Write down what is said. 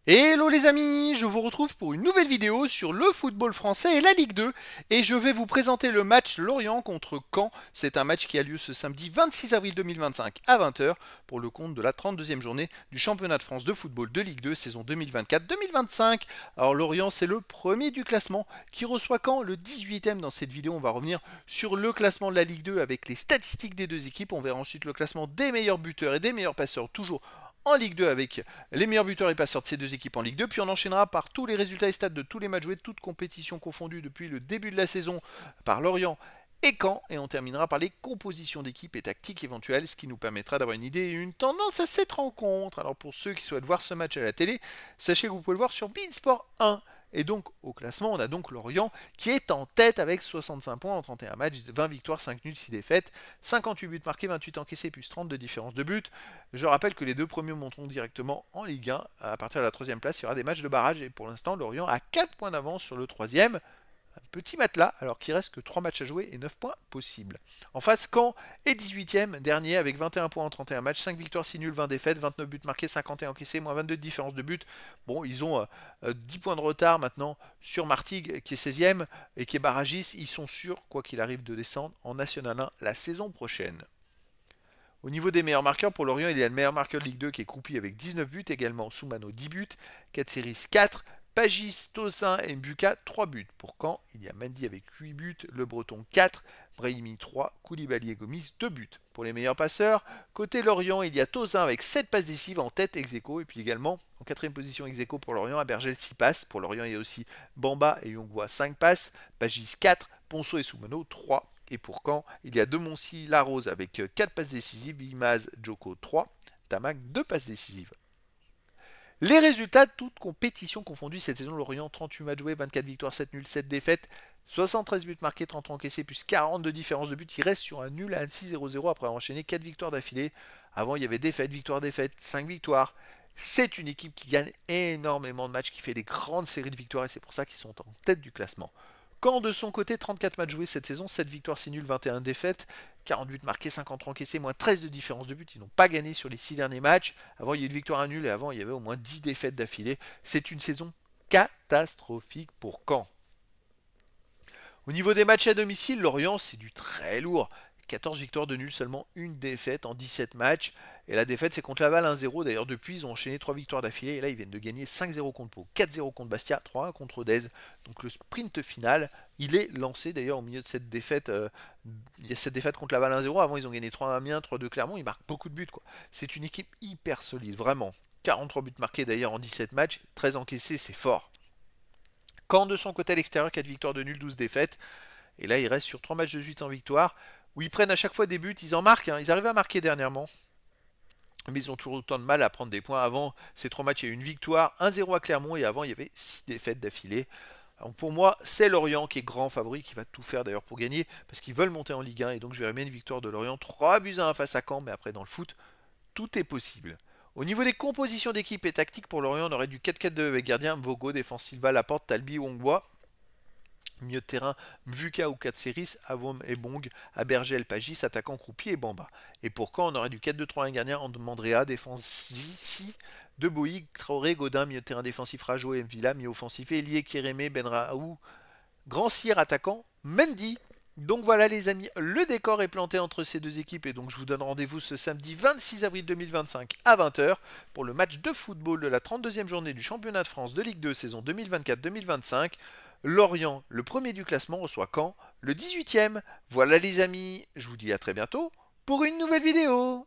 Hello les amis, je vous retrouve pour une nouvelle vidéo sur le football français et la Ligue 2 et je vais vous présenter le match Lorient contre Caen. C'est un match qui a lieu ce samedi 26 avril 2025 à 20 h pour le compte de la 32e journée du championnat de France de football de Ligue 2 saison 2024-2025. Alors Lorient c'est le premier du classement qui reçoit Caen, le 18e. Dans cette vidéo on va revenir sur le classement de la Ligue 2 avec les statistiques des deux équipes. On verra ensuite le classement des meilleurs buteurs et des meilleurs passeurs toujours en Ligue 2 avec les meilleurs buteurs et passeurs de ces deux équipes en Ligue 2. Puis on enchaînera par tous les résultats et stats de tous les matchs joués, toutes compétitions confondues depuis le début de la saison par Lorient et Caen. Et on terminera par les compositions d'équipes et tactiques éventuelles, ce qui nous permettra d'avoir une idée et une tendance à cette rencontre. Alors pour ceux qui souhaitent voir ce match à la télé, sachez que vous pouvez le voir sur Beansport 1. Et donc au classement, on a donc Lorient qui est en tête avec 65 points en 31 matchs, 20 victoires, 5 nuls, 6 défaites, 58 buts marqués, 28 encaissés plus 30 de différence de but. Je rappelle que les deux premiers monteront directement en Ligue 1. À partir de la troisième place, il y aura des matchs de barrage et pour l'instant, Lorient a 4 points d'avance sur le troisième. Un petit matelas, alors qu'il reste que 3 matchs à jouer et 9 points possibles. En face, Caen est 18e, dernier avec 21 points en 31 matchs, 5 victoires, 6 nuls, 20 défaites, 29 buts marqués, 51 encaissés, moins 22 de différence de but. Bon, ils ont 10 points de retard maintenant sur Martigues qui est 16e et qui est barragiste. Ils sont sûrs, quoi qu'il arrive, de descendre en National 1 la saison prochaine. Au niveau des meilleurs marqueurs, pour Lorient, il y a le meilleur marqueur de Ligue 2 qui est Croupi avec 19 buts, également Soumano 10 buts, Katseris 4, Pagis, Tossin et Mbuka 3 buts. Pour Caen, il y a Mendy avec 8 buts, Le Breton 4, Brahimi 3, Koulibaly et Gomis 2 buts. Pour les meilleurs passeurs, côté Lorient, il y a Tossin avec 7 passes décisives en tête ex aequo, et puis également en quatrième position ex aequo pour Lorient, à Bergel 6 passes. Pour Lorient, il y a aussi Bamba et Yongwa 5 passes, Pagis 4, Ponceau et Soumano 3. Et pour Caen, il y a Demoncy, Larose avec 4 passes décisives, Imaz, Djoko 3, Tamac 2 passes décisives. Les résultats, toutes compétitions confondues cette saison, Lorient 38 matchs joués, 24 victoires, 7 nuls, 7 défaites, 73 buts marqués, 30 encaissés, plus 40 de différence de but. Il reste sur un nul à Annecy 0-0 après avoir enchaîné 4 victoires d'affilée. Avant, il y avait défaite, victoire, défaite, 5 victoires. C'est une équipe qui gagne énormément de matchs, qui fait des grandes séries de victoires et c'est pour ça qu'ils sont en tête du classement. Caen de son côté, 34 matchs joués cette saison, 7 victoires, 6 nuls, 21 défaites, 40 buts marqués, 50 encaissés, moins 13 de différence de but. Ils n'ont pas gagné sur les 6 derniers matchs. Avant, il y a eu une victoire, un nul et avant, il y avait au moins 10 défaites d'affilée. C'est une saison catastrophique pour Caen. Au niveau des matchs à domicile, Lorient, c'est du très lourd. 14 victoires de nul, seulement une défaite en 17 matchs. Et la défaite, c'est contre Laval 1-0. D'ailleurs, depuis, ils ont enchaîné 3 victoires d'affilée. Et là, ils viennent de gagner 5-0 contre Pau, 4-0 contre Bastia, 3-1 contre Rodez. Donc le sprint final, il est lancé d'ailleurs au milieu de cette défaite. Il y a cette défaite contre Laval 1-0. Avant, ils ont gagné 3-1 Amiens, 3-2 Clermont. Ils marquent beaucoup de buts, quoi. C'est une équipe hyper solide, vraiment. 43 buts marqués d'ailleurs en 17 matchs, 13 encaissés, c'est fort. Caen de son côté à l'extérieur, 4 victoires de nul, 12 défaites. Et là, il reste sur 3 matchs de suite en victoire, où ils prennent à chaque fois des buts, ils en marquent, hein. Ils arrivent à marquer dernièrement, mais ils ont toujours autant de mal à prendre des points. Avant ces 3 matchs, il y a eu une victoire, 1-0 à Clermont, et avant, il y avait 6 défaites d'affilée. Donc pour moi, c'est Lorient qui est grand favori, qui va tout faire d'ailleurs pour gagner, parce qu'ils veulent monter en Ligue 1, et donc je verrai bien une victoire de Lorient, 3 buts à 1 face à Caen, mais après dans le foot, tout est possible. Au niveau des compositions d'équipe et tactiques pour Lorient, on aurait du 4-4-2 avec gardien Vogo, défense Silva, Laporte, Talbi, Wongbois. Milieu de terrain, Mvuka ou Katseris, Avom et Bong, Abergel, Pagis, attaquant Croupi et Bamba. Et pour quand on aurait du 4-2-3-1 gardien en Mandrea, défense Si, De Boïg, Traoré, Godin, milieu de terrain défensif Rajo et Mvila, milieu offensif Elie, Kérémé, Benraou, Grand Cyr, attaquant Mendy. Donc voilà les amis, le décor est planté entre ces deux équipes et donc je vous donne rendez-vous ce samedi 26 avril 2025 à 20 h pour le match de football de la 32e journée du championnat de France de Ligue 2 saison 2024-2025. Lorient, le premier du classement, reçoit Caen, le 18e. Voilà les amis, je vous dis à très bientôt pour une nouvelle vidéo.